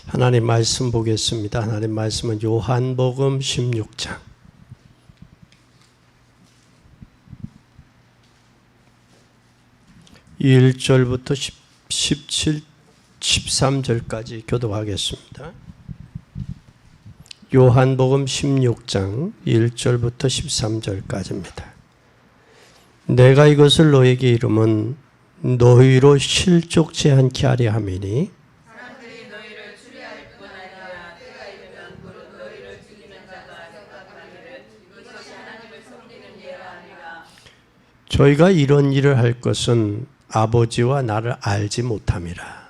하나님 말씀 보겠습니다. 하나님 말씀은 요한복음 16장 1절부터 13절까지 교독하겠습니다. 요한복음 16장 1절부터 13절까지입니다. 내가 이것을 너에게 이름은 너희로 실족치 않게 하려 함이니 사람들이 너희를 추리할 뿐 아니라 때가 이르면 무릇 너희를 죽이는 자가 생각하기를 이것이 하나님을 섬기는 예가 아니라. 저희가 이런 일을 할 것은 아버지와 나를 알지 못함이라.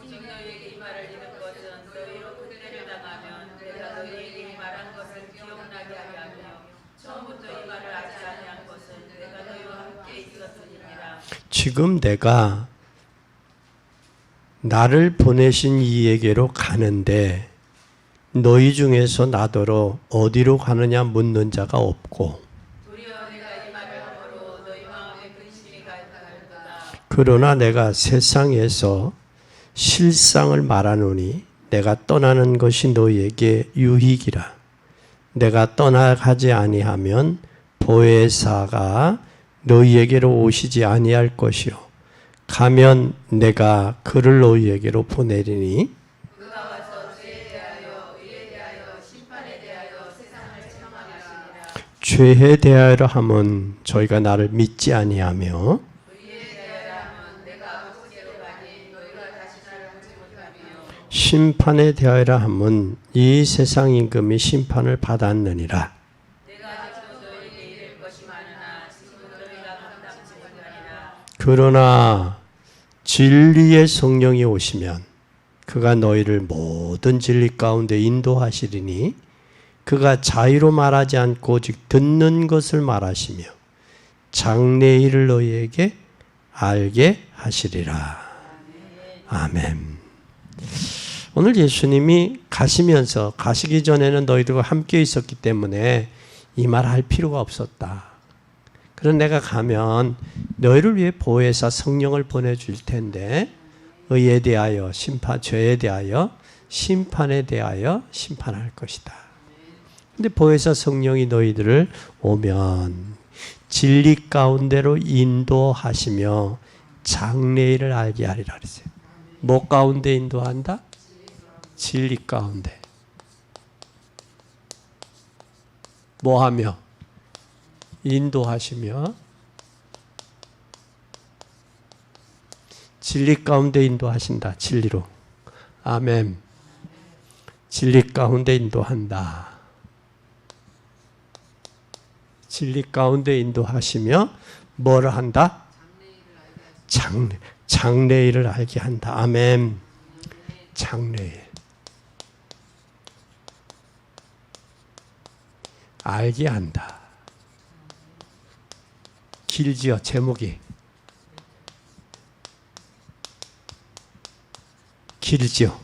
오직 너희에게 이 말을 이는 것은 너희로 그대를 당하면 내가 너희에게 이 말한 것을 기억나게 하려 하며 처음부터 이 말을 하지 아니한 것은 내가 너희와 함께 있었으니라. 지금 내가 나를 보내신 이에게로 가는데 너희 중에서 나더러 어디로 가느냐 묻는 자가 없고 도리어 내가 이 말을 함으로 너희 마음에 근심이 갈까 하였도다. 그러나 내가 세상에서 실상을 말하노니 내가 떠나는 것이 너희에게 유익이라. 내가 떠나가지 아니하면 보혜사가 너희에게로 오시지 아니할 것이요 가면 내가 그를 너희에게로 보내리니 그가 와서 죄에 대하여 의에 대하여 심판에 대하여 세상을 책망하게 하시리라. 죄에 대하여 함은 저희가 나를 믿지 아니하며 의에 대하여 함은 내가 아버지께로 가니 너희가 다시 나를 보지 못하며 심판에 대하여 함은 이 세상 임금이 심판을 받았느니라. 내가 아직도 너희에게 이를 것이 많으나 지금은 너희가 감당치 못하리라. 그러나 진리의 성령이 오시면 그가 너희를 모든 진리 가운데 인도하시리니 그가 자의로 말하지 않고 오직 듣는 것을 말하시며 장래일을 너희에게 알게 하시리라. 아멘. 오늘 예수님이 가시기 전에는 너희들과 함께 있었기 때문에 이 말 할 필요가 없었다. 그런 내가 가면 너희를 위해 보혜사 성령을 보내줄 텐데 의에 대하여 심판, 죄에 대하여 심판에 대하여 심판할 것이다. 근데 보혜사 성령이 너희들을 오면 진리 가운데로 인도하시며 장래일을 알게 하리라 그랬어요. 뭐 가운데 인도한다? 진리 가운데. 뭐 하며? 인도하시며 진리 가운데 인도하신다. 진리로. 아멘. 진리 가운데 인도한다. 진리 가운데 인도하시며 뭐를 한다? 장래일을 알게 한다. 아멘. 장래일. 알게 한다. 길지요, 제목이. 길지요.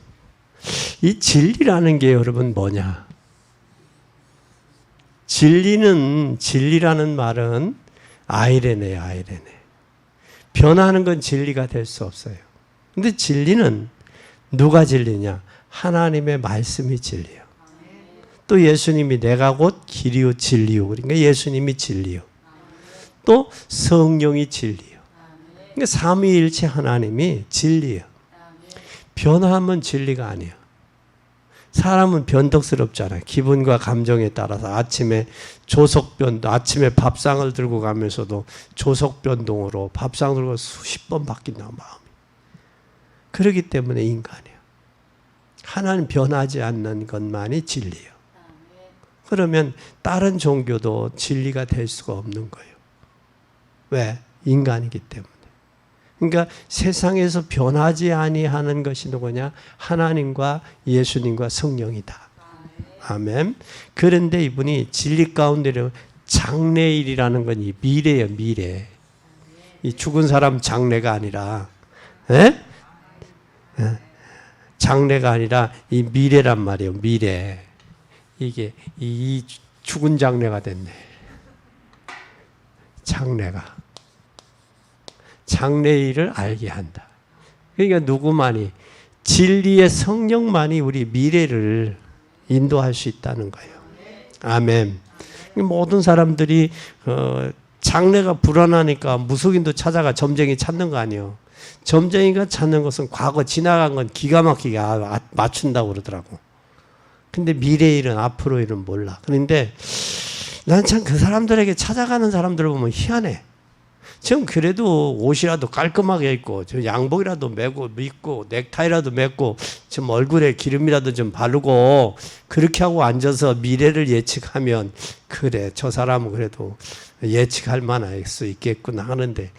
이 진리라는 게 여러분 뭐냐? 진리라는 말은 아이레네요, 아이레네. 변하는 건 진리가 될 수 없어요. 근데 진리는 누가 진리냐? 하나님의 말씀이 진리요. 또 예수님이 내가 곧 길이요 진리요. 그러니까 예수님이 진리요. 또 성령이 진리요. 그러니까 삼위일체 하나님이 진리요. 변하면 진리가 아니에요. 사람은 변덕스럽잖아요. 기분과 감정에 따라서 아침에 아침에 밥상을 들고 가면서도 조석변동으로 밥상 들고 수십 번 바뀐다 마음이. 그렇기 때문에 인간이에요. 하나님 변하지 않는 것만이 진리예요. 그러면 다른 종교도 진리가 될 수가 없는 거예요. 왜? 인간이기 때문에. 그러니까 세상에서 변하지 아니하는 것이 누구냐? 하나님과 예수님과 성령이다. 아멘. 그런데 이분이 진리 가운데로 장래일이라는 건 이 미래예요, 미래. 이 죽은 사람 장래가 아니라, 장래가 아니라 이 미래란 말이에요, 미래. 이게 이 죽은 장래가 됐네. 장래가. 장래일을 알게 한다. 그러니까 누구만이 진리의 성령만이 우리 미래를 인도할 수 있다는 거예요. 아멘. 모든 사람들이 장래가 불안하니까 무속인도 찾아가 점쟁이 찾는 거 아니에요. 점쟁이가 찾는 것은 과거 지나간 건 기가 막히게 맞춘다고 그러더라고. 근데 미래 일은 앞으로 일은 몰라. 그런데 난 참 그 사람들에게 찾아가는 사람들을 보면 희한해. 지금 그래도 옷이라도 깔끔하게 입고 저 양복이라도 메고 입고 넥타이라도 맺고 지금 얼굴에 기름이라도 좀 바르고 그렇게 하고 앉아서 미래를 예측하면 그래 저 사람은 그래도 예측할 만할 수 있겠구나 하는데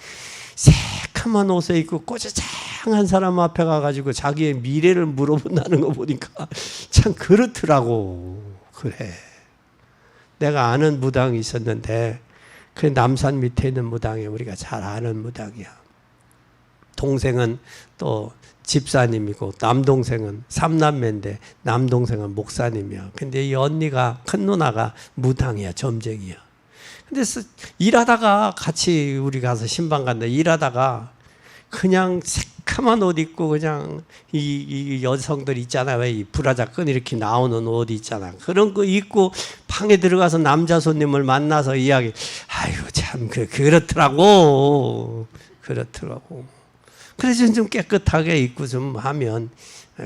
새카만 옷에 입고 꼬재장한 사람 앞에 가가지고 자기의 미래를 물어본다는 거 보니까 참 그렇더라고. 그래. 내가 아는 무당이 있었는데 그 남산 밑에 있는 무당이 우리가 잘 아는 무당이야. 동생은 또 집사님이고 남동생은 삼남매인데 남동생은 목사님이야. 근데 이 언니가 큰 누나가 무당이야. 점쟁이야. 근데 일하다가 같이 우리 가서 신방 간다. 일하다가 그냥 새카만 옷 입고 그냥 이 여성들 있잖아요. 왜 이 브라자 끈 이렇게 나오는 옷 있잖아. 그런 거 입고 방에 들어가서 남자 손님을 만나서 이야기. 아이고 참 그렇더라고. 그렇더라고. 그래서 좀 깨끗하게 입고 좀 하면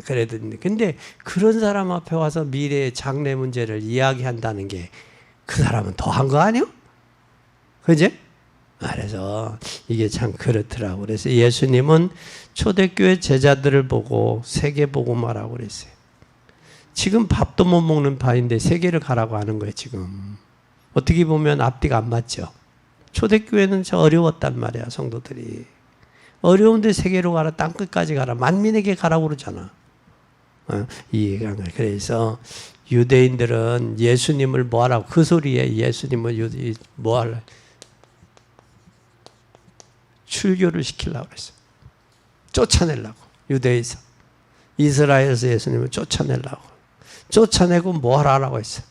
그래도 근데 그런 사람 앞에 와서 미래의 장래 문제를 이야기한다는 게 그 사람은 더한 거 아니요? 그지? 그래서 이게 참 그렇더라고. 그래서 예수님은 초대교회 제자들을 보고 세계 보고 말하고 그랬어요. 지금 밥도 못 먹는 바인데 세계를 가라고 하는 거예요. 지금 어떻게 보면 앞뒤가 안 맞죠. 초대교회는 저 어려웠단 말이야. 성도들이 어려운데 세계로 가라, 땅끝까지 가라, 만민에게 가라고 그러잖아. 이해가 안 가요. 그래서 유대인들은 예수님을 뭐 하라고 그 소리에 예수님을 뭐 하려 출교를 시키려고 그랬어요. 쫓아내려고. 유대에서 이스라엘에서 예수님을 쫓아내려고. 쫓아내고 뭐 하라고 했어요.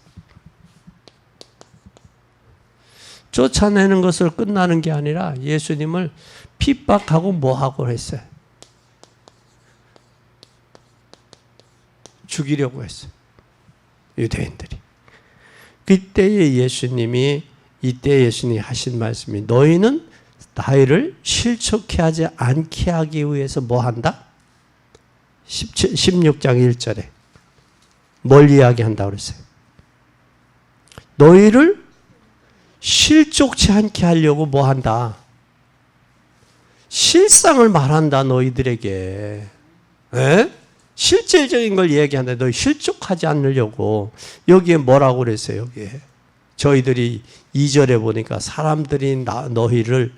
쫓아내는 것을 끝나는 게 아니라 예수님을 핍박하고 뭐 하고 했어요. 죽이려고 했어요. 유대인들이. 이때 예수님이 하신 말씀이 너희는 나이를 실족해 하지 않게 하기 위해서 뭐 한다? 16장 1절에 뭘 이야기한다고 그랬어요? 너희를 실족치 않게 하려고 뭐 한다? 실상을 말한다 너희들에게. 에? 실질적인 걸 얘기한다. 너희 실족하지 않으려고. 여기에 뭐라고 그랬어요? 여기에 저희들이 2절에 보니까 사람들이 너희를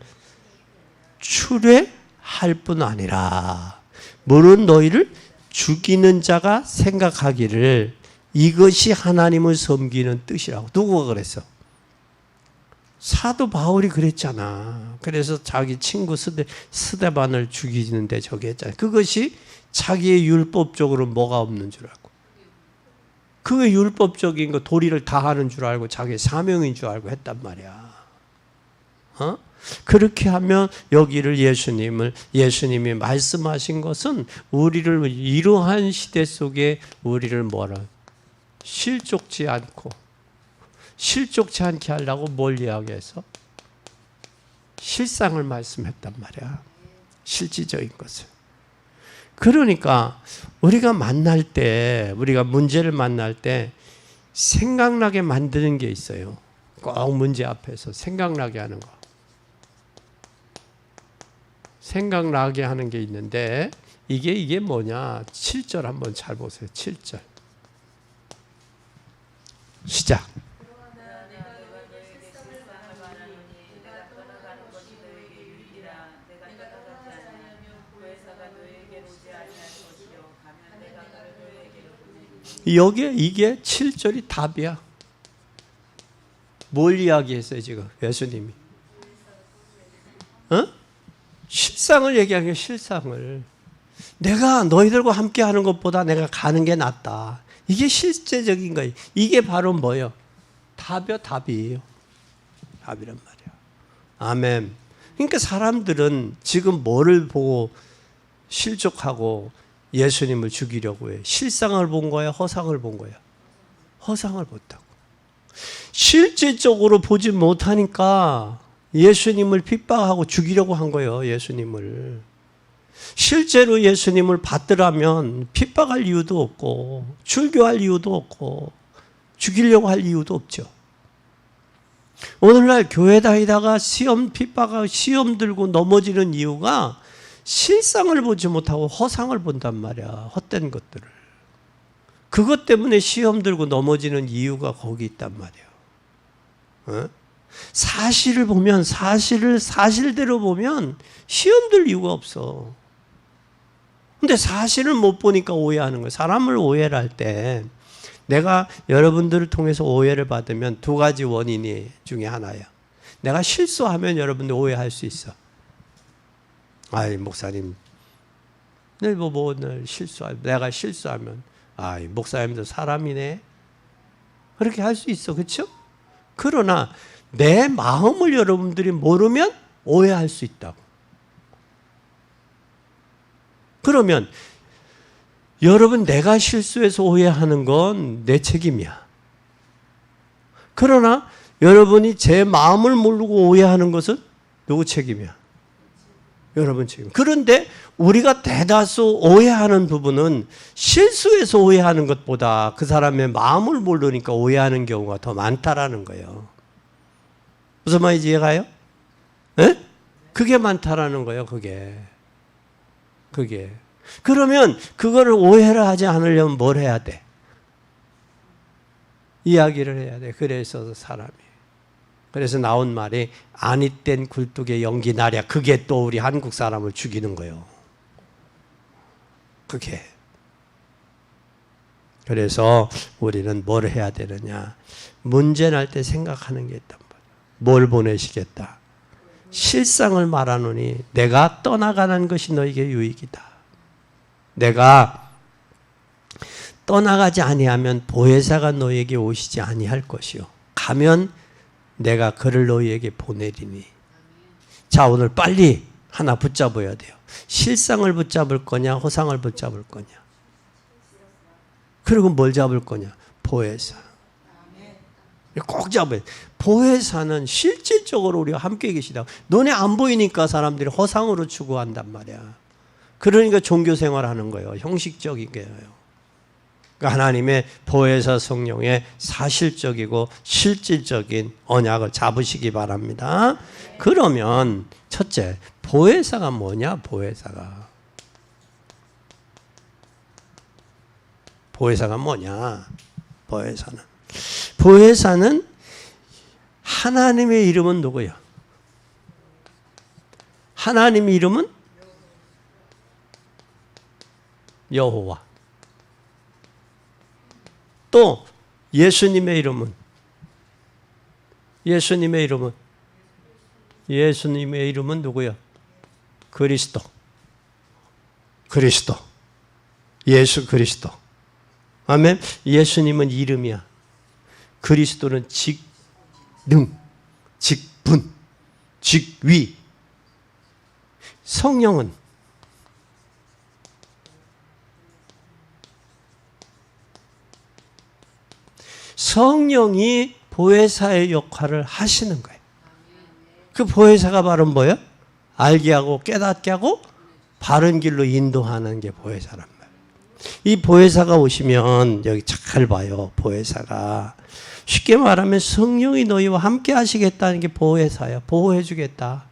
추례할 뿐 아니라 물은 너희를 죽이는 자가 생각하기를 이것이 하나님을 섬기는 뜻이라고. 누구가 그랬어? 사도 바울이 그랬잖아. 그래서 자기 친구 스데반을 죽이는데 저기 했잖아. 그것이 자기의 율법적으로 뭐가 없는 줄 알고, 그게 율법적인 거 도리를 다 하는 줄 알고 자기의 사명인 줄 알고 했단 말이야. 그렇게 하면 여기를 예수님이 말씀하신 것은 우리를 이러한 시대 속에 우리를 뭐라 실족지 않게 하려고 뭘 이야기해서 실상을 말씀했단 말이야. 실질적인 것을. 그러니까 우리가 문제를 만날 때 생각나게 만드는 게 있어요. 꼭 문제 앞에서 생각나게 하는 거. 생각나게 하는 게 있는데 이게 뭐냐? 7절 한번 잘 보세요. 7절. 시작. 여기에 이게 7절이 답이야. 뭘 이야기했어요 지금 예수님이? 실상을 얘기한 게 실상을. 내가 너희들과 함께 하는 것보다 내가 가는 게 낫다. 이게 실제적인 거예요. 이게 바로 뭐예요? 답이에요. 답이란 말이야. 아멘. 그러니까 사람들은 지금 뭐를 보고 실족하고 예수님을 죽이려고 해요. 실상을 본 거야, 허상을 본 거야? 허상을 봤다고. 실질적으로 보지 못하니까 예수님을 핍박하고 죽이려고 한 거예요. 예수님을. 실제로 예수님을 받더라면 핍박할 이유도 없고 출교할 이유도 없고 죽이려고 할 이유도 없죠. 오늘날 교회 다니다가 시험 핍박하고 시험 들고 넘어지는 이유가 실상을 보지 못하고 허상을 본단 말이야. 헛된 것들을. 그것 때문에 시험 들고 넘어지는 이유가 거기 있단 말이야. 사실을 보면 사실대로 보면 시험 들 이유가 없어. 근데 사실을 못 보니까 오해하는 거예요. 사람을 오해를 할 때 내가 여러분들을 통해서 오해를 받으면 두 가지 원인이 중에 하나예요. 내가 실수하면 여러분들 오해할 수 있어. 아이 목사님 내가 실수하면 아이 목사님도 사람이네. 그렇게 할 수 있어. 그렇죠? 그러나 내 마음을 여러분들이 모르면 오해할 수 있다고. 그러면 여러분 내가 실수해서 오해하는 건 내 책임이야. 그러나 여러분이 제 마음을 모르고 오해하는 것은 누구 책임이야? 여러분 책임. 그런데 우리가 대다수 오해하는 부분은 실수해서 오해하는 것보다 그 사람의 마음을 모르니까 오해하는 경우가 더 많다라는 거예요. 무슨 말인지 이해가요? 네? 그게 많다라는 거예요. 그게. 그러면 그거를 오해를 하지 않으려면 뭘 해야 돼? 이야기를 해야 돼. 그래서 사람이. 그래서 나온 말이 아니땐 굴뚝에 연기 나랴. 그게 또 우리 한국 사람을 죽이는 거예요. 그게. 그래서 우리는 뭘 해야 되느냐. 문제 날 때 생각하는 게 있단 말이야. 뭘 보내시겠다. 실상을 말하노니 내가 떠나가는 것이 너에게 유익이다. 내가 떠나가지 아니하면 보혜사가 너에게 오시지 아니할 것이요. 가면 내가 그를 너희에게 보내리니. 자, 오늘 빨리 하나 붙잡아야 돼요. 실상을 붙잡을 거냐, 허상을 붙잡을 거냐. 그리고 뭘 잡을 거냐? 보혜사. 꼭 잡아야 돼. 보혜사는 실질적으로 우리가 함께 계시다. 너네 안 보이니까 사람들이 허상으로 추구한단 말이야. 그러니까 종교 생활하는 거예요. 형식적인 거예요. 그러니까 하나님의 보혜사 성령의 사실적이고 실질적인 언약을 잡으시기 바랍니다. 그러면 첫째, 보혜사가 뭐냐? 보혜사가 뭐냐? 보혜사는 하나님의 이름은 누구야? 하나님의 이름은 여호와. 또 예수님의 이름은 누구야? 그리스도. 예수 그리스도. 아멘. 예수님은 이름이야. 그리스도는 직능, 직분, 직위. 성령은 성령이 보혜사의 역할을 하시는 거예요. 그 보혜사가 바로 뭐예요? 알게 하고 깨닫게 하고 바른 길로 인도하는 게 보혜사란 말이에요. 이 보혜사가 오시면 여기 잘 봐요. 보혜사가 쉽게 말하면 성령이 너희와 함께 하시겠다는 게 보혜사야. 보호해 주겠다.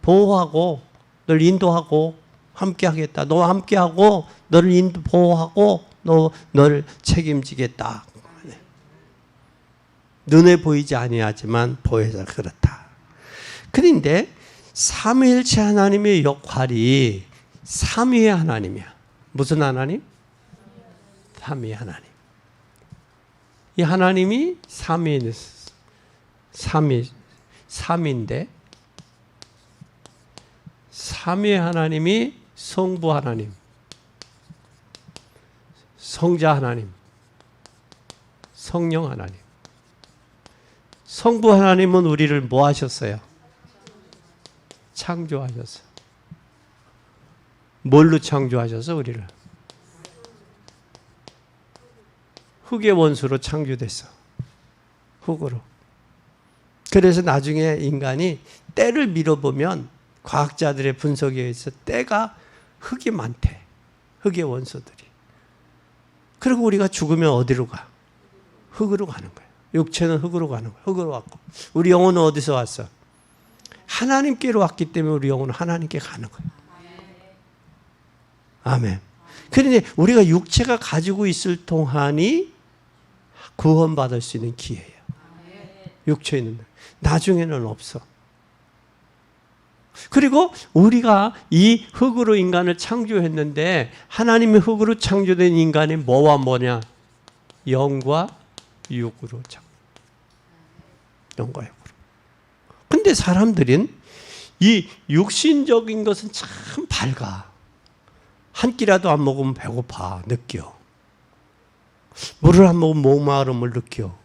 보호하고 널 인도하고 함께 하겠다. 너와 함께 하고 너를 보호하고 너를 책임지겠다. 눈에 보이지 아니하지만 보혜사 그렇다. 그런데 삼위일체 하나님의 역할이 삼위의 하나님이야. 무슨 하나님? 삼위의 하나님. 이 하나님이 삼위인데 삼위의 하나님이 성부 하나님, 성자 하나님, 성령 하나님. 성부 하나님은 우리를 뭐 하셨어요? 창조하셨어요. 뭘로 창조하셔서 우리를? 흑의 원수로 창조됐어. 흑으로. 그래서 나중에 인간이 때를 밀어보면 과학자들의 분석에 의해서 때가 흑이 많대. 흑의 원수들이. 그리고 우리가 죽으면 어디로 가? 흑으로 가는 거야. 육체는 흑으로 가는 거야. 흑으로 왔고. 우리 영혼은 어디서 왔어? 하나님께로 왔기 때문에 우리 영혼은 하나님께 가는 거야. 아멘. 그런데 우리가 육체가 가지고 있을 동안이 구원받을 수 있는 기회예요. 육체에 있는 날. 나중에는 없어. 그리고 우리가 이 흙으로 인간을 창조했는데 하나님이 흙으로 창조된 인간이 뭐와 뭐냐? 영과 육으로 창조. 영과 육으로. 근데 사람들은 이 육신적인 것은 참 밝아. 한 끼라도 안 먹으면 배고파, 느껴. 물을 안 먹으면 목마름을 느껴.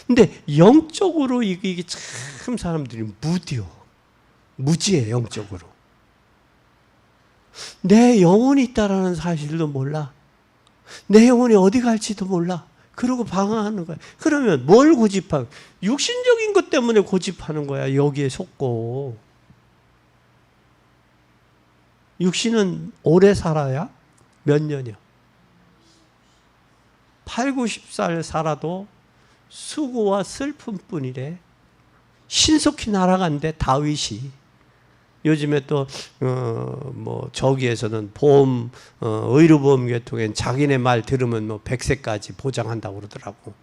근데 영적으로 이게 참 사람들이 무지해, 영적으로. 내 영혼이 있다라는 사실도 몰라. 내 영혼이 어디 갈지도 몰라. 그러고 방황하는 거야. 그러면 뭘 고집하고? 육신적인 것 때문에 고집하는 거야. 여기에 속고. 육신은 오래 살아야 몇 년이야? 8, 90살 살아도 수고와 슬픔뿐이래. 신속히 날아간대, 다윗이. 요즘에 또 저기에서는 보험, 의료보험 계통엔 자기네 말 들으면 100세까지 보장한다고 그러더라고.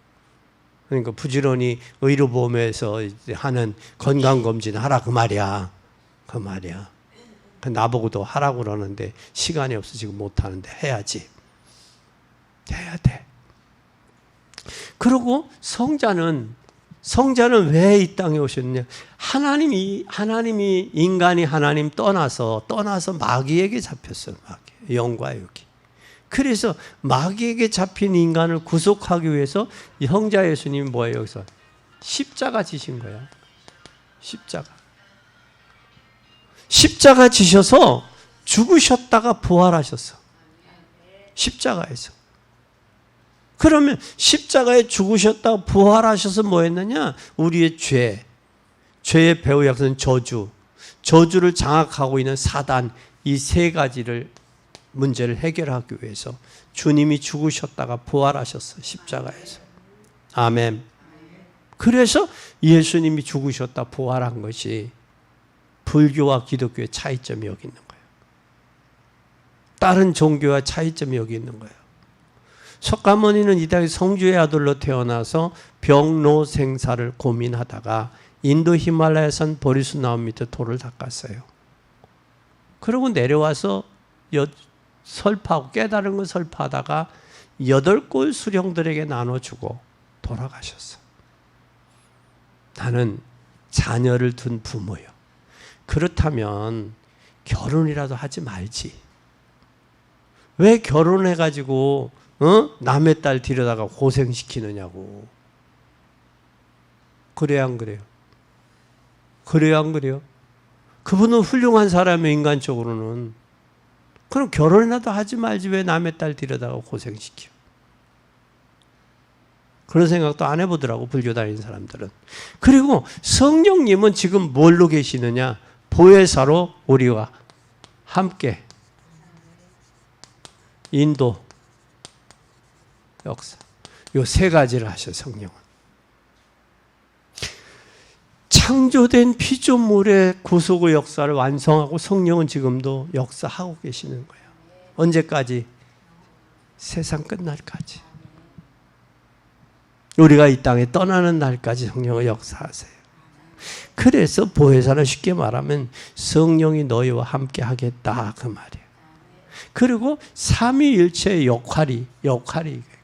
그러니까 부지런히 의료보험에서 하는 건강검진 하라 그 말이야. 그 말이야. 나보고도 하라고 그러는데 시간이 없어 지금 못하는데 해야지. 해야 돼. 그리고 성자는 왜 이 땅에 오셨느냐? 하나님이 인간이 하나님 떠나서 마귀에게 잡혔어요. 마귀. 영과 육이. 그래서 마귀에게 잡힌 인간을 구속하기 위해서 형자 예수님이 뭐예요? 여기서 십자가 지신 거야. 십자가 지셔서 죽으셨다가 부활하셨어. 십자가에서. 그러면 십자가에 죽으셨다가 부활하셔서 뭐 했느냐? 우리의 죄의 배후 약속은 저주를 장악하고 있는 사단, 이 세 가지를 문제를 해결하기 위해서 주님이 죽으셨다가 부활하셨어. 십자가에서. 아멘. 그래서 예수님이 죽으셨다 부활한 것이 불교와 기독교의 차이점이 여기 있는 거예요. 다른 종교와 차이점이 여기 있는 거예요. 석가모니는 이 땅에 성주의 아들로 태어나서 병로생사를 고민하다가 인도 히말라야산 보리수 나무 밑에 돌을 닦았어요. 그러고 내려와서 설파하고 깨달은 걸 설파하다가 8골 수령들에게 나눠주고 돌아가셨어. 나는 자녀를 둔 부모요. 그렇다면 결혼이라도 하지 말지. 왜 결혼해가지고 남의 딸 데려다가 고생시키느냐고. 그래요, 안 그래요? 그래요, 안 그래요? 그분은 훌륭한 사람의 인간적으로는. 그럼 결혼이라도 하지 말지 왜 남의 딸 데려다가 고생시켜. 그런 생각도 안 해보더라고, 불교 다니는 사람들은. 그리고 성령님은 지금 뭘로 계시느냐? 보혜사로 우리와 함께 인도, 역사, 요 세 가지를 하셔. 성령은 창조된 피조물의 구속의 역사를 완성하고 성령은 지금도 역사하고 계시는 거예요. 언제까지? 세상 끝날까지. 우리가 이 땅에 떠나는 날까지 성령을 역사하세요. 그래서 보혜사는 쉽게 말하면 성령이 너희와 함께 하겠다 그 말이에요. 그리고 삼위일체의 역할이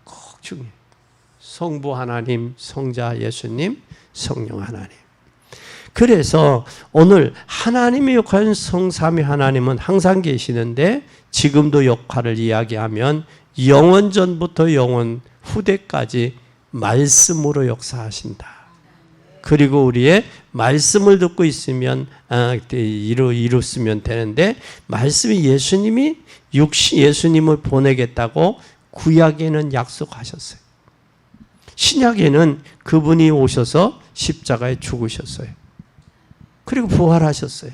꼭 중요해요. 성부 하나님, 성자 예수님, 성령 하나님. 그래서 오늘 하나님의 역할은 성삼위 하나님은 항상 계시는데 지금도 역할을 이야기하면 영원 전부터 영원 후대까지 말씀으로 역사하신다. 그리고 우리의 말씀을 듣고 있으면 이루었으면 되는데 말씀이 예수님을 보내겠다고 구약에는 약속하셨어요. 신약에는 그분이 오셔서 십자가에 죽으셨어요. 그리고 부활하셨어요.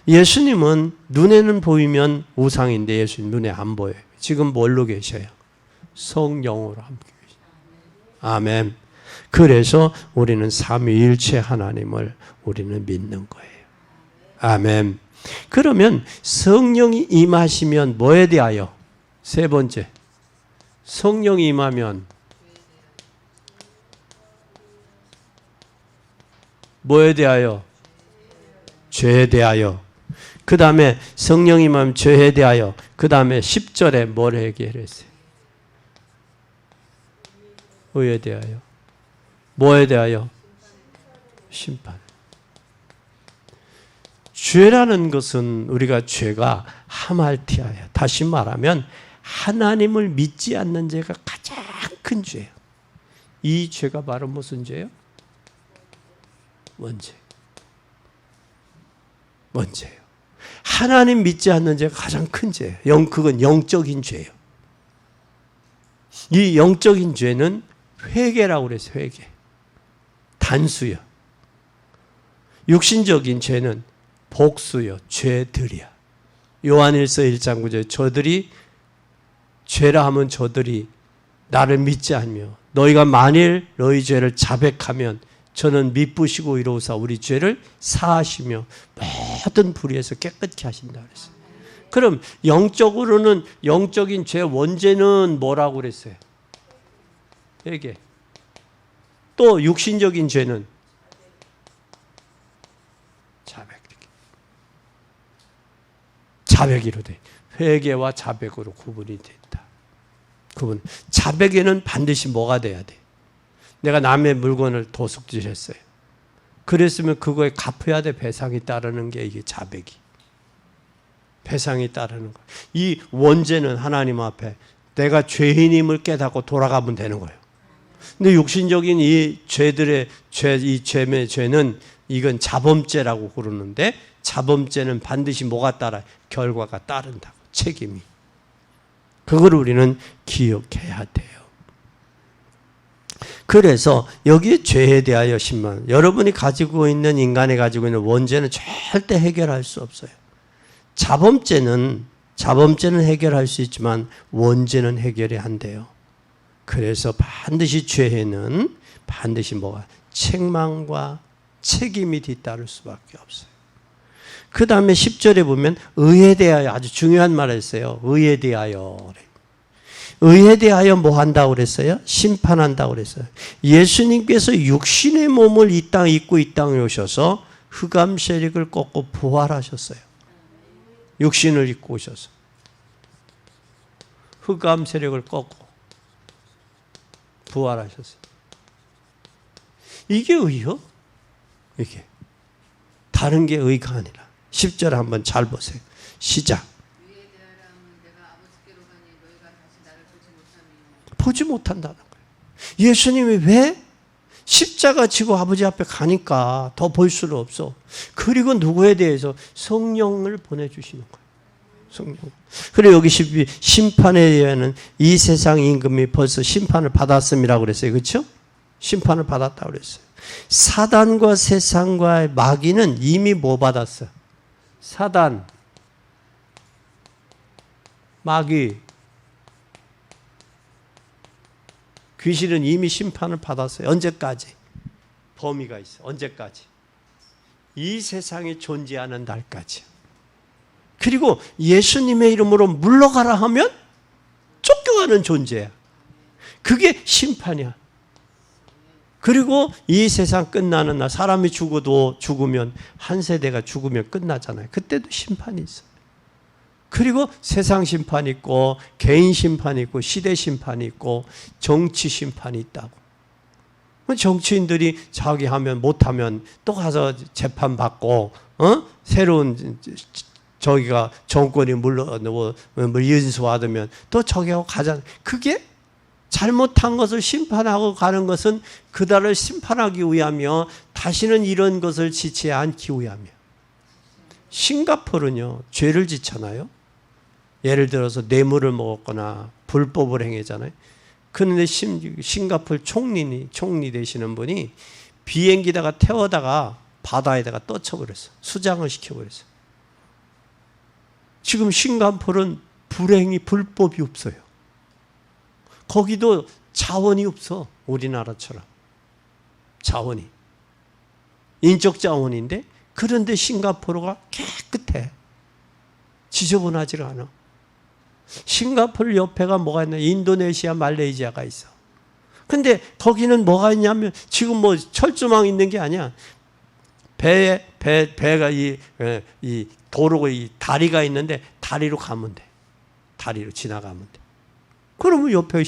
예수님은 눈에는 보이면 우상인데 예수님 눈에 안 보여요. 지금 뭘로 계셔요? 성령으로 함께 계셔요. 아멘. 그래서 우리는 삼위일체 하나님을 우리는 믿는 거예요. 아멘. 그러면 성령이 임하시면 뭐에 대하여? 세 번째, 성령이 임하면 뭐에 대하여? 죄에 대하여. 그 다음에 성령이 임하면 죄에 대하여. 그 다음에 10절에 뭘 얘기했어요? 의에 대하여. 뭐에 대하여? 심판. 죄라는 것은 우리가 죄가 하말티아야. 다시 말하면 하나님을 믿지 않는 죄가 가장 큰 죄예요. 이 죄가 바로 무슨 죄예요? 원죄. 원죄예요. 하나님 믿지 않는 죄가 가장 큰 죄예요. 그건 영적인 죄예요. 이 영적인 죄는 회개라고 그랬어요. 회개. 단수요. 육신적인 죄는 복수요. 죄들이야. 요한일서 1장 9절 저들이 죄라 하면 저들이 나를 믿지 않으며 너희가 만일 너희 죄를 자백하면 저는 미쁘시고 이로우사 우리 죄를 사하시며 모든 불의에서 깨끗게 하신다 그랬어요. 그럼 영적으로는 영적인 죄 원죄는 뭐라고 그랬어요? 회개. 또 육신적인 죄는 자백. 자백이로 돼. 회개와 자백으로 구분이 됐다. 구분. 자백에는 반드시 뭐가 돼야 돼? 내가 남의 물건을 도둑질했어요. 그랬으면 그거에 갚아야 돼. 배상이 따르는 게 이게 자백이. 배상이 따르는 거. 이 원죄는 하나님 앞에 내가 죄인임을 깨닫고 돌아가면 되는 거예요. 근데 육신적인 이 죄들의 이 죄는 이건 자범죄라고 그러는데 자범죄는 반드시 뭐가 따라? 결과가 따른다고. 책임이. 그걸 우리는 기억해야 돼요. 그래서 여기에 죄에 대하여 심판. 여러분이 가지고 있는 인간이 가지고 있는 원죄는 절대 해결할 수 없어요. 자범죄는 해결할 수 있지만 원죄는 해결이 안 돼요. 그래서 반드시 죄에는 반드시 뭐가? 책망과 책임이 뒤따를 수밖에 없어요. 그 다음에 10절에 보면 의에 대하여 아주 중요한 말을 했어요. 의에 대하여. 의에 대하여 뭐 한다고 그랬어요? 심판한다고 그랬어요. 예수님께서 육신의 몸을 이 땅 입고 이 땅에 오셔서 흑암 세력을 꺾고 부활하셨어요. 육신을 입고 오셔서 흑암 세력을 꺾고 부활하셨어요. 이게 의요? 이게 다른 게 의가 아니라 10절 한번 잘 보세요. 시작. 보지 못한다는 거예요. 예수님이 왜 십자가 지고 아버지 앞에 가니까 더 볼 수는 없어. 그리고 누구에 대해서? 성령을 보내주시는 거예요. 성령. 그리고 여기 심판에 의하는 이 세상 임금이 벌써 심판을 받았음이라고 그랬어요. 그렇죠? 심판을 받았다고 그랬어요. 사단과 세상과 마귀는 이미 뭐 받았어요? 사단, 마귀, 귀신은 이미 심판을 받았어요. 언제까지? 범위가 있어요. 언제까지? 이 세상에 존재하는 날까지. 그리고 예수님의 이름으로 물러가라 하면 쫓겨가는 존재야. 그게 심판이야. 그리고 이 세상 끝나는 날 사람이 죽으면 한 세대가 죽으면 끝나잖아요. 그때도 심판이 있어요. 그리고 세상 심판이 있고 개인 심판이 있고 시대 심판이 있고 정치 심판이 있다고. 정치인들이 자기 하면 못하면 또 가서 재판받고 새로운 저기가 정권이 인수받으면 또 저기하고 가잖아요. 그게 잘못한 것을 심판하고 가는 것은 그달을 심판하기 위하며 다시는 이런 것을 지지 않기 위하며. 싱가포르는요 죄를 짓잖아요. 예를 들어서 뇌물을 먹었거나 불법을 행했잖아요. 그런데 싱가포르 총리 되시는 분이 비행기다가 태워다가 바다에다가 떠쳐버렸어. 수장을 시켜버렸어. 지금 싱가포르는 불법이 없어요. 거기도 자원이 없어. 우리나라처럼. 자원이. 인적 자원인데 그런데 싱가포르가 깨끗해. 지저분하지가 않아. 싱가포르 옆에가 뭐가 있나? 인도네시아, 말레이시아가 있어. 근데 거기는 뭐가 있냐면 지금 뭐 철조망 있는 게 아니야. 배가 이 도로가 이 다리가 있는데 다리로 가면 돼. 다리로 지나가면 돼. 그러면 옆에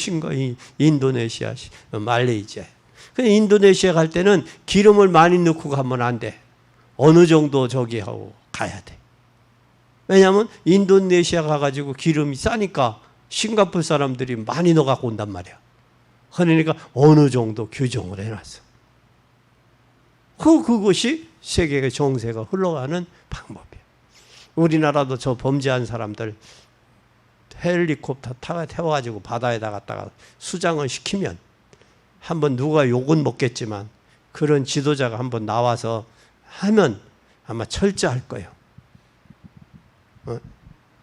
인도네시아, 말레이시아. 근데 인도네시아 갈 때는 기름을 많이 넣고 가면 안 돼. 어느 정도 저기 하고 가야 돼. 왜냐하면 인도네시아 가가지고 기름이 싸니까 싱가포르 사람들이 많이 넣어갖고 온단 말이야. 그러니까 어느 정도 규정을 해놨어. 그것이 세계의 정세가 흘러가는 방법이에요. 우리나라도 저 범죄한 사람들 헬리콥터 태워가지고 바다에다 갔다가 수장을 시키면 한번 누가 욕은 먹겠지만 그런 지도자가 한번 나와서 하면 아마 철저할 거예요.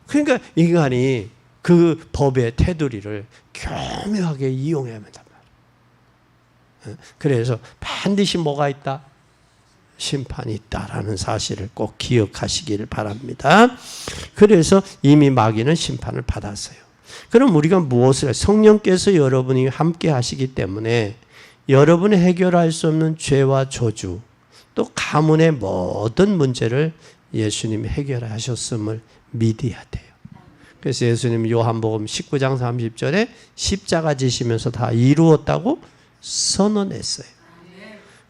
그러니까 인간이 그 법의 테두리를 교묘하게 이용해야 한단 말이에요. 그래서 반드시 뭐가 있다? 심판이 있다라는 사실을 꼭 기억하시길 바랍니다. 그래서 이미 마귀는 심판을 받았어요. 그럼 우리가 무엇을 성령께서 여러분이 함께 하시기 때문에 여러분이 해결할 수 없는 죄와 저주 또 가문의 모든 문제를 예수님이 해결하셨음을 믿어야 돼요. 그래서 예수님 요한복음 19장 30절에 십자가 지시면서 다 이루었다고 선언했어요.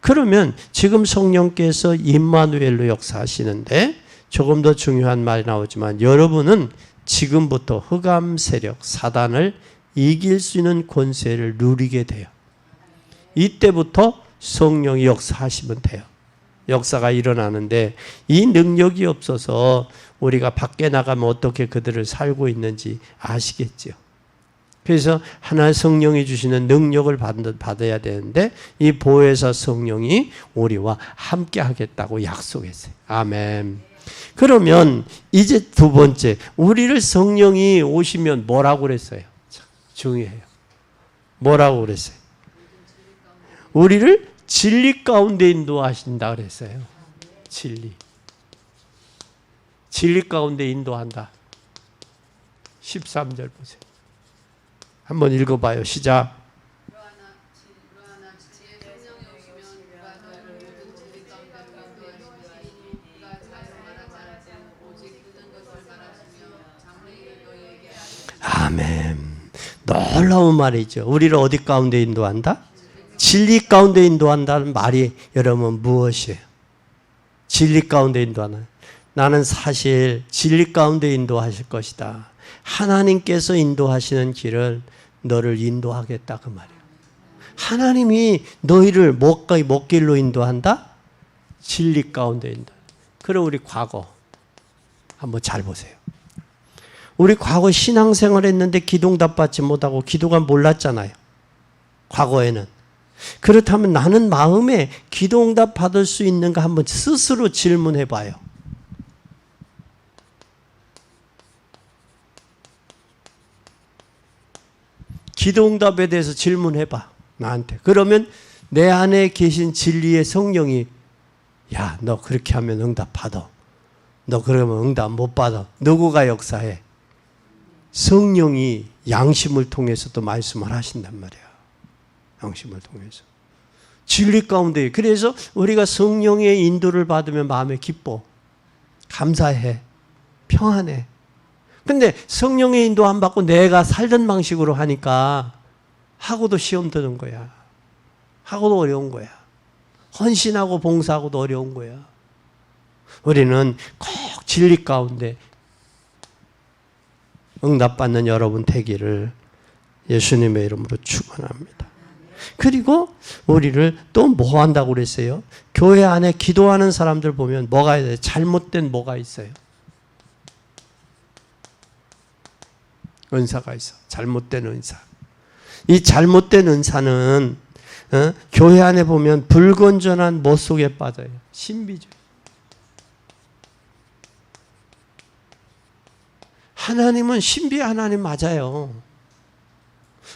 그러면 지금 성령께서 임마누엘로 역사하시는데 조금 더 중요한 말이 나오지만 여러분은 지금부터 흑암 세력 사단을 이길 수 있는 권세를 누리게 돼요. 이때부터 성령이 역사하시면 돼요. 역사가 일어나는데 이 능력이 없어서 우리가 밖에 나가면 어떻게 그들을 살고 있는지 아시겠죠. 그래서 하나 성령이 주시는 능력을 받아야 되는데 이 보혜사 성령이 우리와 함께 하겠다고 약속했어요. 아멘. 그러면 이제 두 번째, 우리를 성령이 오시면 뭐라고 그랬어요? 중요해요. 뭐라고 그랬어요? 우리를 진리 가운데 인도하신다 그랬어요. 진리. 진리 가운데 인도한다. 13절 보세요. 한번 읽어봐요. 시작. 아멘. 놀라운 말이죠. 우리를 어디 가운데 인도한다? 진리 가운데 인도한다는 말이 여러분 무엇이에요? 진리 가운데 인도하는. 나는 사실 진리 가운데 인도하실 것이다. 하나님께서 인도하시는 길을 너를 인도하겠다 그 말이에요. 하나님이 너희를 뭐길로 인도한다? 진리 가운데 인도. 그럼 우리 과거 한번 잘 보세요. 우리 과거 신앙생활 했는데 기도응답 받지 못하고 기도가 몰랐잖아요. 과거에는. 그렇다면 나는 마음에 기도응답 받을 수 있는가 한번 스스로 질문해 봐요. 기도응답에 대해서 질문해 봐. 나한테. 그러면 내 안에 계신 진리의 성령이 야, 너 그렇게 하면 응답 받아. 너 그러면 응답 못 받아. 누구가 역사해? 성령이 양심을 통해서 또 말씀을 하신단 말이야. 양심을 통해서. 진리 가운데. 그래서 우리가 성령의 인도를 받으면 마음에 기뻐. 감사해. 평안해. 근데 성령의 인도 안 받고 내가 살던 방식으로 하니까 하고도 시험 드는 거야. 하고도 어려운 거야. 헌신하고 봉사하고도 어려운 거야. 우리는 꼭 진리 가운데 응답받는 여러분 되기를 예수님의 이름으로 축원합니다. 그리고 우리를 또 뭐 한다고 그랬어요? 교회 안에 기도하는 사람들 보면 뭐가 있어요? 잘못된 뭐가 있어요? 은사가 있어. 잘못된 은사. 이 잘못된 은사는 교회 안에 보면 불건전한 못 속에 빠져요. 신비주의. 하나님은 신비 하나님 맞아요.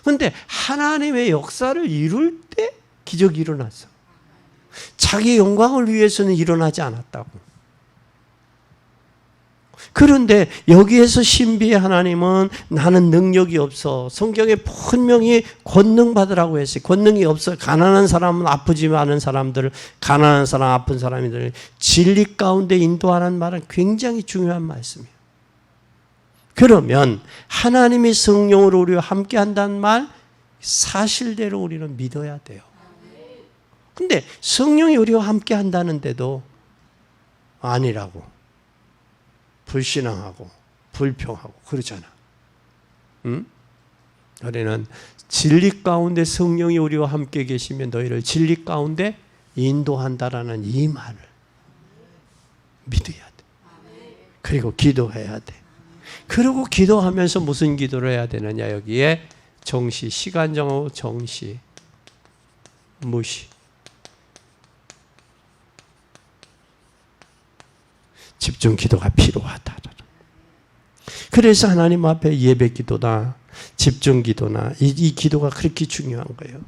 그런데 하나님의 역사를 이룰 때 기적이 일어났어. 자기 영광을 위해서는 일어나지 않았다고. 그런데 여기에서 신비의 하나님은 나는 능력이 없어. 성경에 분명히 권능 받으라고 했어요. 권능이 없어. 가난한 사람은 아프지 않은 사람들, 가난한 사람, 아픈 사람들 진리 가운데 인도하는 말은 굉장히 중요한 말씀이에요. 그러면 하나님이 성령으로 우리와 함께 한다는 말 사실대로 우리는 믿어야 돼요. 근데 성령이 우리와 함께 한다는데도 아니라고 불신앙하고 불평하고 그러잖아. 응? 우리는 진리 가운데 성령이 우리와 함께 계시면 너희를 진리 가운데 인도한다라는 이 말을 믿어야 돼. 그리고 기도해야 돼. 그리고 기도하면서 무슨 기도를 해야 되느냐. 여기에 정시, 시간 정하고 정시, 무시. 집중 기도가 필요하다. 그래서 하나님 앞에 예배 기도나 집중 기도나 이 기도가 그렇게 중요한 거예요.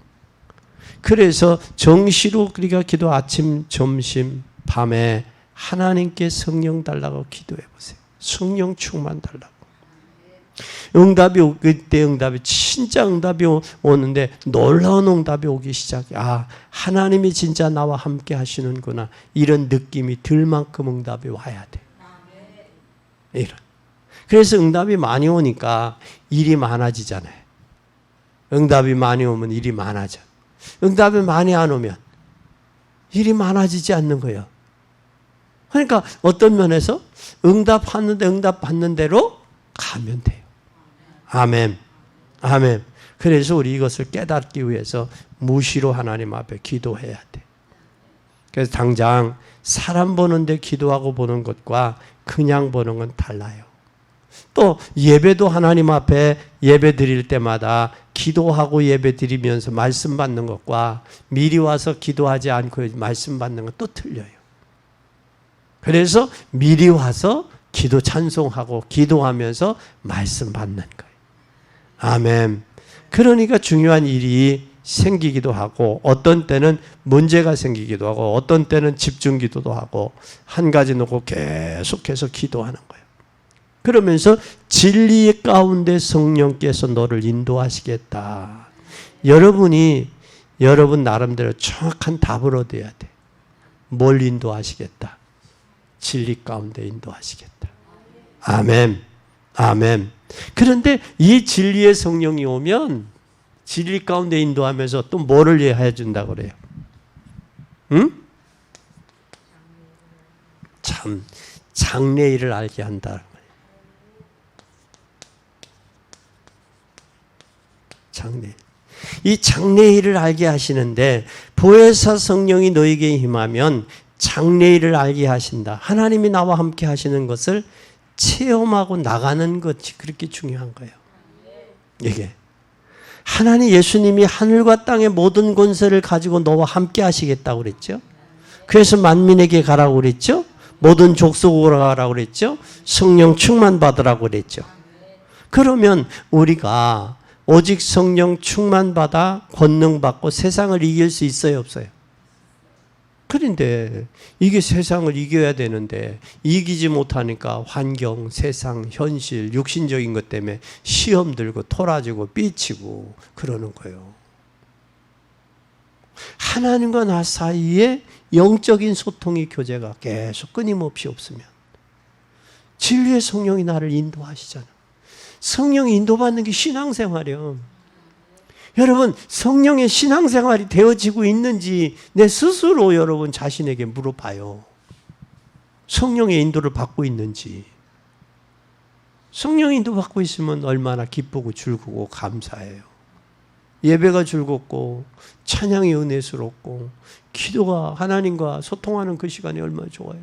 그래서 정시로 우리가 기도 아침, 점심, 밤에 하나님께 성령 달라고 기도해 보세요. 성령 충만 달라고. 응답이 그때 응답이 진짜 응답이 오는데 놀라운 응답이 오기 시작해. 아, 하나님이 진짜 나와 함께 하시는구나. 이런 느낌이 들 만큼 응답이 와야 돼. 이런. 그래서 응답이 많이 오니까 일이 많아지잖아요. 응답이 많이 오면 일이 많아져. 응답이 많이 안 오면 일이 많아지지 않는 거예요. 그러니까 어떤 면에서 응답 받는 대로 가면 돼요. 아멘. 아멘. 그래서 우리 이것을 깨닫기 위해서 무시로 하나님 앞에 기도해야 돼. 그래서 당장 사람 보는데 기도하고 보는 것과 그냥 보는 건 달라요. 또 예배도 하나님 앞에 예배 드릴 때마다 기도하고 예배 드리면서 말씀 받는 것과 미리 와서 기도하지 않고 말씀 받는 건 또 틀려요. 그래서 미리 와서 기도 찬송하고 기도하면서 말씀 받는 거예요. 아멘. 그러니까 중요한 일이 생기기도 하고 어떤 때는 문제가 생기기도 하고 어떤 때는 집중 기도도 하고 한 가지 놓고 계속해서 기도하는 거예요. 그러면서 진리 가운데 성령께서 너를 인도하시겠다. 여러분 나름대로 정확한 답을 얻어야 돼. 뭘 인도하시겠다? 진리 가운데 인도하시겠다. 아멘. 아멘. 그런데 이 진리의 성령이 오면 진리 가운데 인도하면서 또 뭐를 해 준다고 그래요? 응? 참 장래일을 알게 한다. 장래일. 이 장래일을 알게 하시는데 보혜사 성령이 너에게 임하면 장래일을 알게 하신다. 하나님이 나와 함께 하시는 것을 체험하고 나가는 것이 그렇게 중요한 거예요. 이게 하나님 예수님이 하늘과 땅의 모든 권세를 가지고 너와 함께 하시겠다고 그랬죠. 그래서 만민에게 가라고 그랬죠. 모든 족속으로 가라고 그랬죠. 성령 충만 받으라고 그랬죠. 그러면 우리가 오직 성령 충만 받아 권능 받고 세상을 이길 수 있어요, 없어요? 그런데 이게 세상을 이겨야 되는데 이기지 못하니까 환경, 세상, 현실, 육신적인 것 때문에 시험 들고 토라지고 삐치고 그러는 거예요. 하나님과 나 사이에 영적인 소통의 교제가 계속 끊임없이 없으면 진리의 성령이 나를 인도하시잖아. 성령이 인도받는 게 신앙생활이요. 여러분 성령의 신앙생활이 되어지고 있는지 내 스스로 여러분 자신에게 물어봐요. 성령의 인도를 받고 있는지. 성령의 인도 받고 있으면 얼마나 기쁘고 즐거고 감사해요. 예배가 즐겁고 찬양이 은혜스럽고 기도가 하나님과 소통하는 그 시간이 얼마나 좋아요.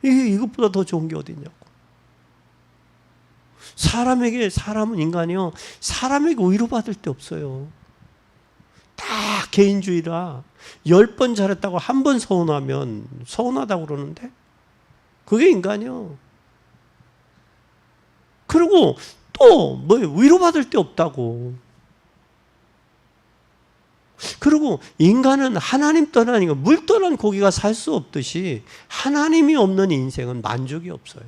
이것보다 더 좋은 게 어딨냐고. 사람은 인간이요. 사람에게 위로받을 데 없어요. 다 개인주의라 10번 잘했다고 한 번 서운하면 서운하다고 그러는데 그게 인간이요. 그리고 또 뭐 위로받을 데 없다고. 그리고 인간은 하나님 떠나니까 물 떠난 고기가 살 수 없듯이 하나님이 없는 인생은 만족이 없어요.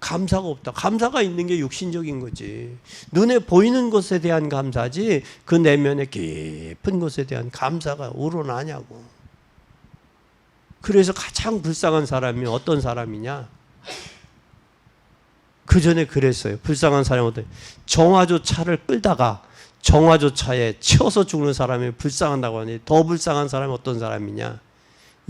감사가 없다. 감사가 있는 게 육신적인 거지. 눈에 보이는 것에 대한 감사지 그 내면의 깊은 것에 대한 감사가 우러나냐고. 그래서 가장 불쌍한 사람이 어떤 사람이냐? 그 전에 그랬어요. 불쌍한 사람은 어떤 정화조 차를 끌다가 정화조 차에 치여서 죽는 사람이 불쌍하다고 하니 더 불쌍한 사람이 어떤 사람이냐?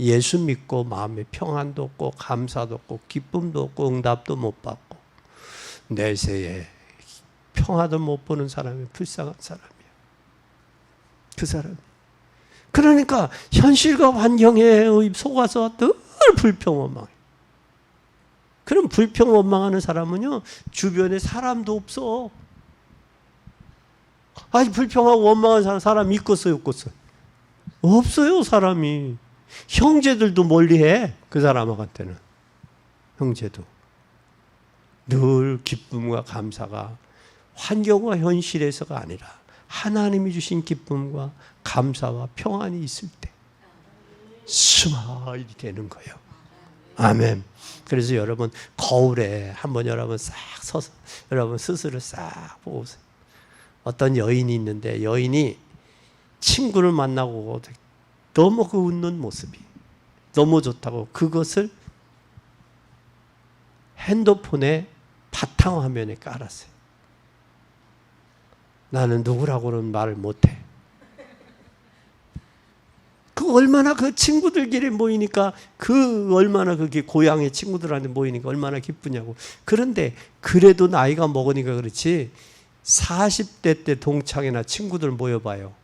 예수 믿고 마음에 평안도 없고 감사도 없고 기쁨도 없고 응답도 못 받고 내세에 평화도 못 보는 사람이 불쌍한 사람이야. 그 사람이. 그러니까 현실과 환경에 속아서 늘 불평원망해. 그럼 불평원망하는 사람은요 주변에 사람도 없어. 아니 불평하고 원망한 사람 있겠어요 없겠어요? 없어요 사람이. 형제들도 멀리해. 그 사람한테는 형제도 늘 기쁨과 감사가 환경과 현실에서가 아니라 하나님이 주신 기쁨과 감사와 평안이 있을 때 스마일이 되는 거예요. 아멘. 그래서 여러분 거울에 한번 여러분 싹 서서 여러분 스스로 싹 보세요. 어떤 여인이 있는데 여인이 친구를 만나고 너무 그 웃는 모습이 너무 좋다고 그것을 핸드폰에 바탕화면에 깔았어요. 나는 누구라고는 말을 못해. 그 얼마나 그 친구들끼리 모이니까 그 얼마나 그게 고향의 친구들한테 모이니까 얼마나 기쁘냐고. 그런데 그래도 나이가 먹으니까 그렇지 40대 때 동창이나 친구들 모여봐요.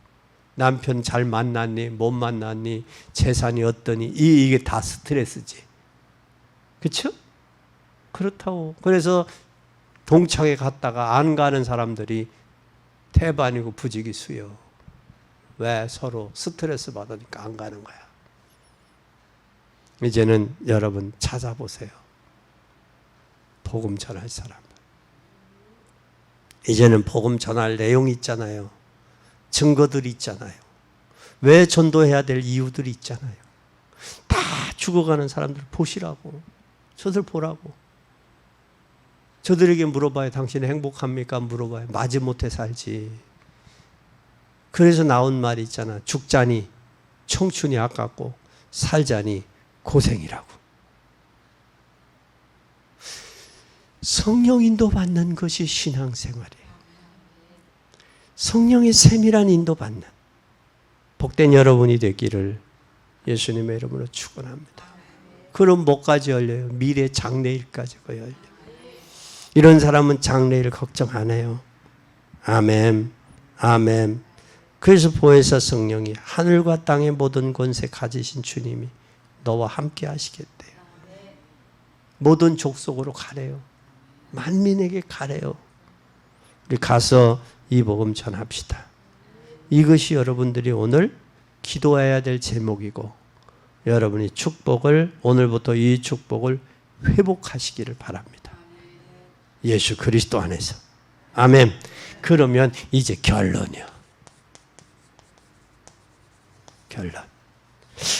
남편 잘 만났니? 못 만났니? 재산이 어떠니? 이게 다 스트레스지. 그렇죠? 그렇다고. 그래서 동창회 갔다가 안 가는 사람들이 태반이고 부지기수요. 왜? 서로 스트레스 받으니까 안 가는 거야. 이제는 여러분 찾아보세요. 복음 전할 사람. 이제는 복음 전할 내용이 있잖아요. 증거들이 있잖아요. 왜 전도해야 될 이유들이 있잖아요. 다 죽어가는 사람들 보시라고. 저들 보라고. 저들에게 물어봐요. 당신은 행복합니까? 물어봐요. 마지못해 살지. 그래서 나온 말이 있잖아. 죽자니 청춘이 아깝고 살자니 고생이라고. 성령 인도 받는 것이 신앙생활이에요. 성령의 세밀한 인도 받는 복된 여러분이 되기를 예수님의 이름으로 축원합니다. 그럼 뭐까지 열려요? 미래 장래일까지 열려요. 이런 사람은 장래일 걱정 안 해요. 아멘. 아멘. 그래서 보혜사 성령이 하늘과 땅의 모든 권세 가지신 주님이 너와 함께 하시겠대요. 모든 족속으로 가래요. 만민에게 가래요. 우리 가서 이 복음 전합시다. 이것이 여러분들이 오늘 기도해야 될 제목이고 여러분이 축복을 오늘부터 이 축복을 회복하시기를 바랍니다. 예수 그리스도 안에서. 아멘. 그러면 이제 결론이요.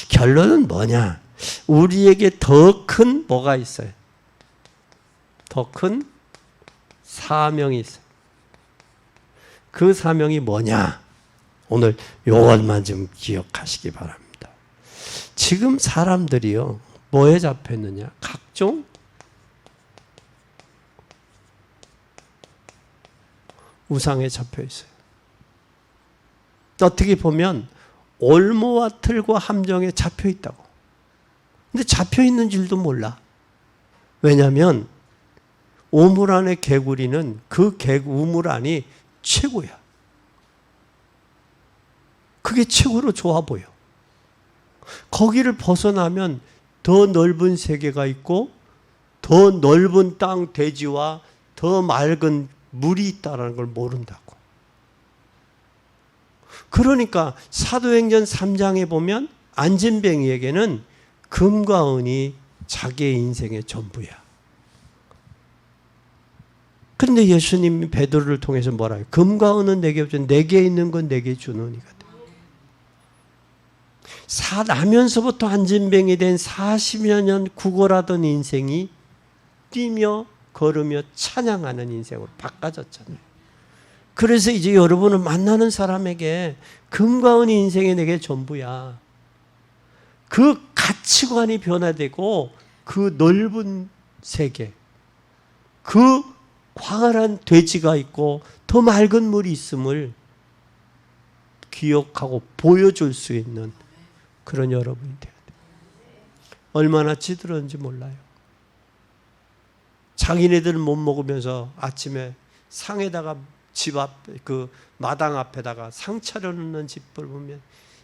결론은 뭐냐? 우리에게 더 큰 뭐가 있어요? 더 큰 사명이 있어요. 그 사명이 뭐냐? 오늘 요것만 좀 기억하시기 바랍니다. 지금 사람들이요, 뭐에 잡혔느냐? 각종 우상에 잡혀 있어요. 어떻게 보면 올무와 틀과 함정에 잡혀 있다고. 근데 잡혀 있는 줄도 몰라. 왜냐하면 우물 안의 개구리는 그 우물 안이 최고야. 그게 최고로 좋아 보여. 거기를 벗어나면 더 넓은 세계가 있고 더 넓은 땅 대지와 더 맑은 물이 있다는 걸 모른다고. 그러니까 사도행전 3장에 보면 안진뱅이에게는 금과 은이 자기의 인생의 전부야. 그런데 예수님이 베드로를 통해서 뭐라 해요? 금과 은은 내게 없지 내게 있는 건 내게 주노니가 돼. 나면서부터 안진뱅이 된 40여 년 구걸하던 인생이 뛰며 걸으며 찬양하는 인생으로 바꿔졌잖아요. 그래서 이제 여러분을 만나는 사람에게 금과 은이 인생의 내게 전부야. 그 가치관이 변화되고 그 넓은 세계, 그 광활한 돼지가 있고 더 맑은 물이 있음을 기억하고 보여줄 수 있는 그런 여러분이 돼야 돼요. 얼마나 찌들었는지 몰라요. 자기네들은 못 먹으면서 아침에 상에다가 집 앞, 그 마당 앞에다가 상 차려놓는 집을 보면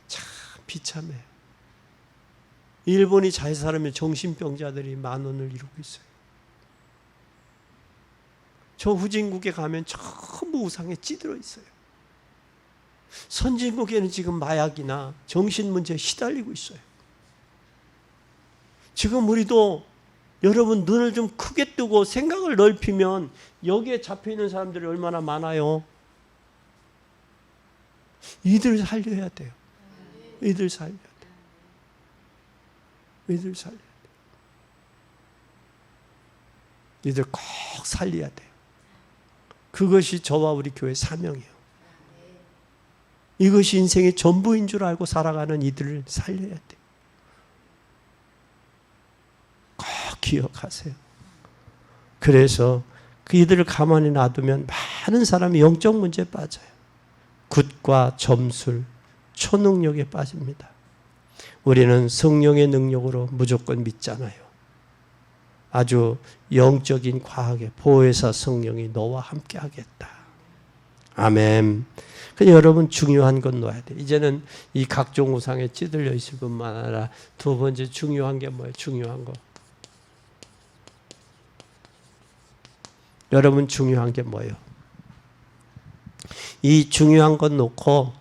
참 비참해요. 일본이 잘 살면 정신병자들이 10,000원을 이루고 있어요. 저 후진국에 가면 전부 우상에 찌들어 있어요. 선진국에는 지금 마약이나 정신 문제에 시달리고 있어요. 지금 우리도 여러분 눈을 좀 크게 뜨고 생각을 넓히면 여기에 잡혀있는 사람들이 얼마나 많아요. 이들 살려야 돼요. 이들 살려야 돼요. 이들 살려야 돼요. 이들 꼭 살려야 돼요. 그것이 저와 우리 교회 사명이에요. 이것이 인생의 전부인 줄 알고 살아가는 이들을 살려야 돼요. 꼭 기억하세요. 그래서 그 이들을 가만히 놔두면 많은 사람이 영적 문제에 빠져요. 굿과 점술, 초능력에 빠집니다. 우리는 성령의 능력으로 무조건 믿잖아요. 아주 영적인 과학의 보혜사 성령이 너와 함께 하겠다. 아멘. 근데 여러분 중요한 건 놓아야 돼. 이제는 이 각종 우상에 찌들려 있을 뿐만 아니라 두 번째 중요한 게 뭐예요? 중요한 거. 여러분 중요한 게 뭐예요? 이 중요한 건 놓고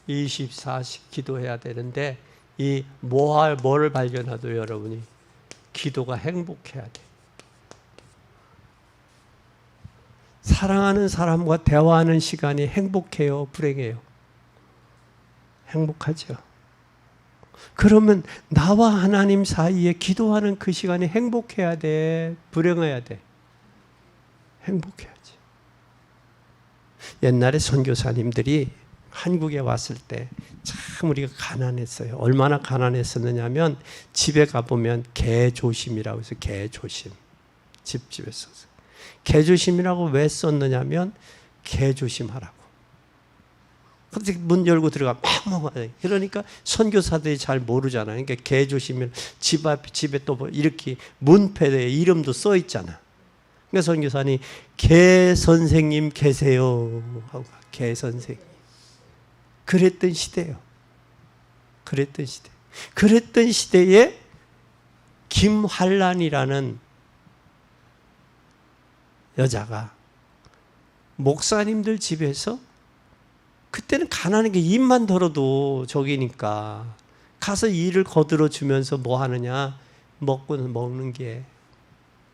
24시 기도해야 되는데 이 뭐를 발견해도 여러분이 기도가 행복해야 돼. 사랑하는 사람과 대화하는 시간이 행복해요? 불행해요? 행복하죠. 그러면 나와 하나님 사이에 기도하는 그 시간이 행복해야 돼? 불행해야 돼? 행복해야지. 옛날에 선교사님들이 한국에 왔을 때 참 우리가 가난했어요. 얼마나 가난했었느냐면 집에 가보면 개조심이라고 해서 개조심. 집집에 썼어요. 개조심이라고 왜 썼느냐면 개조심하라고. 갑자기 문 열고 들어가 막 먹어요. 그러니까 선교사들이 잘 모르잖아요. 그러니까 개조심을 집에 또 이렇게 문패에 이름도 써 있잖아. 그러니까 선교사님 개 선생님 계세요 하고 개 선생님. 그랬던 시대예요. 그랬던 시대. 그랬던 시대에 김환란이라는 여자가 목사님들 집에서 그때는 가난한 게 입만 덜어도 저기니까 가서 일을 거들어 주면서 뭐 하느냐 먹고는 먹는 게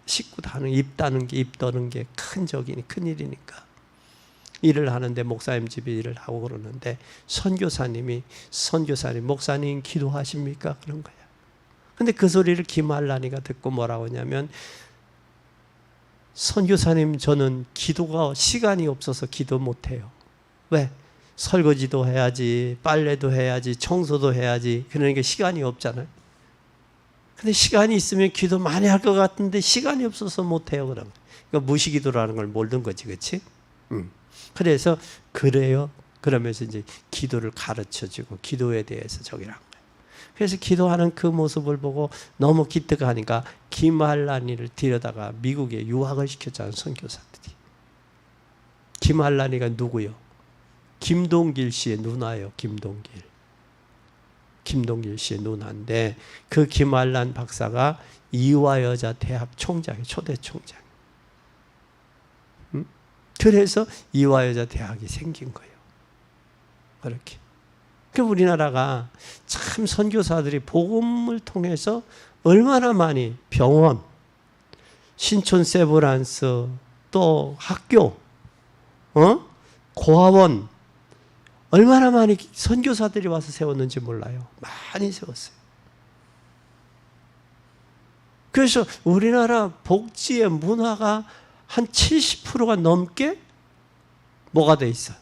식구 다는 입 다는 게 입 더는 게 큰 적이니 큰 일이니까 일을 하는데 목사님 집에 일을 하고 그러는데 선교사님 목사님 기도하십니까? 그런 거야. 근데 그 소리를 김할란이가 듣고 뭐라고 하냐면 선교사님 저는 기도가 시간이 없어서 기도 못해요. 왜? 설거지도 해야지 빨래도 해야지 청소도 해야지 그러니까 시간이 없잖아요. 근데 시간이 있으면 기도 많이 할 것 같은데 시간이 없어서 못해요. 그러면 그러니까 무시기도라는 걸 모르는 거지, 그렇지? 그래서 그래요. 그러면서 이제 기도를 가르쳐주고 기도에 대해서 저기를 한 거예요. 그래서 기도하는 그 모습을 보고 너무 기특하니까 김할란이를 데려다가 미국에 유학을 시켰잖아요. 선교사들이. 김할란이가 누구요? 김동길 씨의 누나예요. 김동길 씨의 누나인데 그 김할란 박사가 이화여자 대학 총장이에요. 초대 총장. 그래서 이화여자 대학이 생긴 거예요. 그렇게. 그 우리나라가 참 선교사들이 복음을 통해서 얼마나 많이 병원, 신촌 세브란스, 또 학교, 고아원, 얼마나 많이 선교사들이 와서 세웠는지 몰라요. 많이 세웠어요. 그래서 우리나라 복지의 문화가 한 70%가 넘게 뭐가 돼 있어?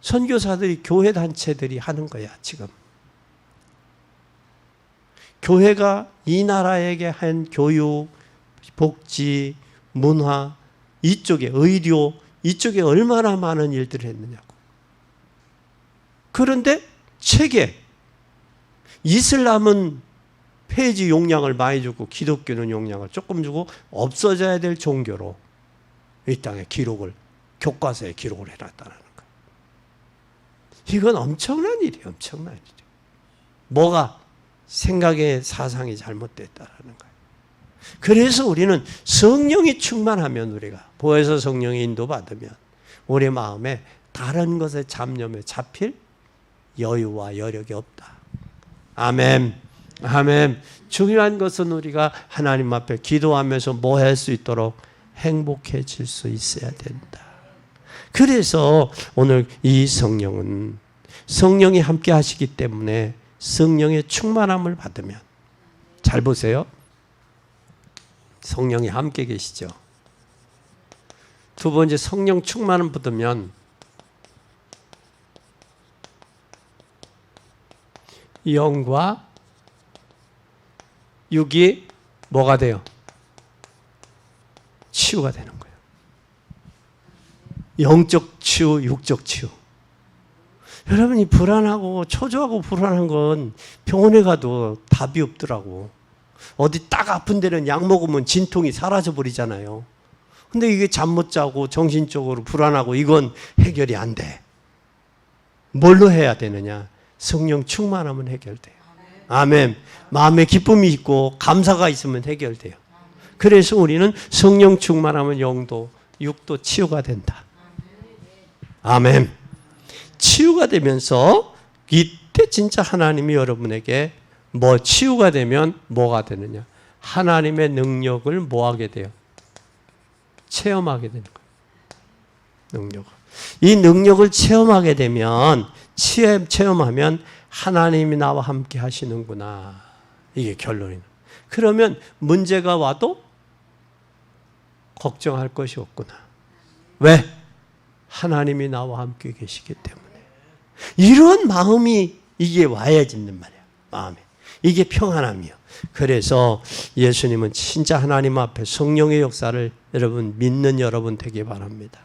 선교사들이 교회 단체들이 하는 거야, 지금. 교회가 이 나라에게 한 교육, 복지, 문화, 이쪽에 의료, 이쪽에 얼마나 많은 일들을 했느냐고. 그런데 체계, 이슬람은 폐지 용량을 많이 주고 기독교는 용량을 조금 주고 없어져야 될 종교로 이 땅에 기록을, 교과서에 기록을 해놨다는 거예요. 이건 엄청난 일이에요. 엄청난 일이에요. 뭐가? 생각의 사상이 잘못됐다는 거예요. 그래서 우리는 성령이 충만하면, 우리가 보혜사 성령의 인도받으면 우리 마음에 다른 것에 잡념에 잡힐 여유와 여력이 없다. 아멘. 아멘. 중요한 것은 우리가 하나님 앞에 기도하면서 뭐 할 수 있도록 행복해질 수 있어야 된다. 그래서 오늘 이 성령은 성령이 함께 하시기 때문에 성령의 충만함을 받으면, 잘 보세요. 성령이 함께 계시죠. 두 번째, 성령 충만함을 받으면 영과 육이 뭐가 돼요? 치유가 되는 거예요. 영적 치유, 육적 치유. 여러분이 불안하고 초조하고 불안한 건 병원에 가도 답이 없더라고. 어디 딱 아픈 데는 약 먹으면 진통이 사라져 버리잖아요. 근데 이게 잠 못 자고 정신적으로 불안하고 이건 해결이 안 돼. 뭘로 해야 되느냐? 성령 충만하면 해결돼요. 아멘. 마음에 기쁨이 있고 감사가 있으면 해결돼요. 그래서 우리는 성령 충만하면 영도, 육도 치유가 된다. 아멘. 치유가 되면서 이때 진짜 하나님이 여러분에게 뭐 치유가 되면 뭐가 되느냐? 하나님의 능력을 뭐하게 돼요? 체험하게 되는 거예요. 능력을. 이 능력을 체험하게 되면, 체험하면 하나님이 나와 함께 하시는구나. 이게 결론이에요. 그러면 문제가 와도 걱정할 것이 없구나. 왜? 하나님이 나와 함께 계시기 때문에. 이런 마음이 이게 와야지는 말이야. 마음에. 이게 평안함이요. 그래서 예수님은 진짜 하나님 앞에 성령의 역사를 여러분 믿는 여러분 되기 바랍니다.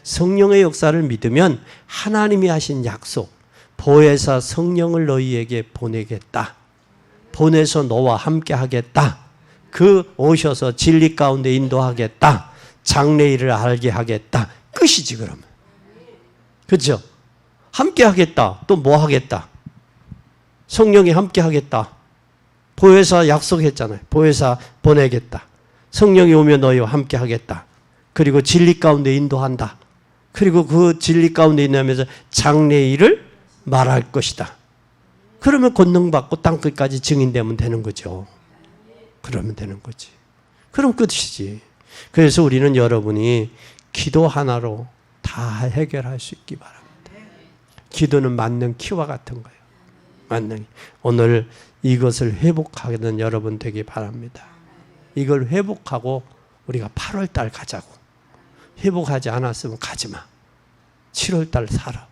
성령의 역사를 믿으면 하나님이 하신 약속, 보혜사 성령을 너희에게 보내겠다. 보내서 너와 함께 하겠다. 그 오셔서 진리 가운데 인도하겠다. 장래일을 알게 하겠다. 끝이지 그러면. 그렇죠? 함께 하겠다. 또 뭐 하겠다? 성령이 함께 하겠다. 보혜사 약속했잖아요. 보혜사 보내겠다. 성령이 오면 너희와 함께 하겠다. 그리고 진리 가운데 인도한다. 그리고 그 진리 가운데 인도하면서 장래일을 말할 것이다. 그러면 권능받고 땅끝까지 증인되면 되는 거죠. 그러면 되는 거지. 그럼 끝이지. 그래서 우리는 여러분이 기도 하나로 다 해결할 수 있기 바랍니다. 기도는 만능 키와 같은 거예요. 만능. 오늘 이것을 회복하는 여러분 되기 바랍니다. 이걸 회복하고 우리가 8월 달 가자고. 회복하지 않았으면 가지 마. 7월 달 살아.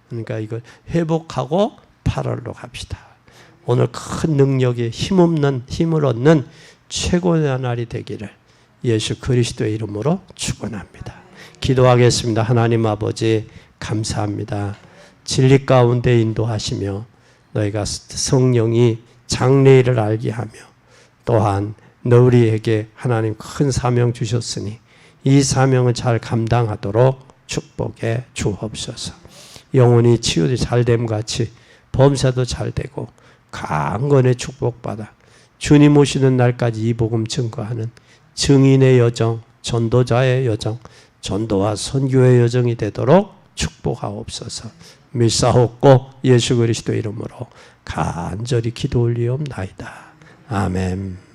그러니까 이걸 회복하고 8월로 갑시다. 오늘 큰 능력에 힘을 얻는 최고의 날이 되기를 예수 그리스도의 이름으로 축원합니다. 기도하겠습니다. 하나님 아버지 감사합니다. 진리 가운데 인도하시며 너희가 성령이 장래일을 알게 하며 또한 너희에게 하나님 큰 사명 주셨으니 이 사명을 잘 감당하도록 축복해 주옵소서. 영혼이 치유도 잘됨 같이 범사도 잘 되고 강건의 축복받아 주님 오시는 날까지 이 복음 증거하는 증인의 여정 전도자의 여정, 전도와 선교의 여정이 되도록 축복하옵소서. 밀사옵고 예수 그리스도 이름으로 간절히 기도 올리옵나이다. 아멘.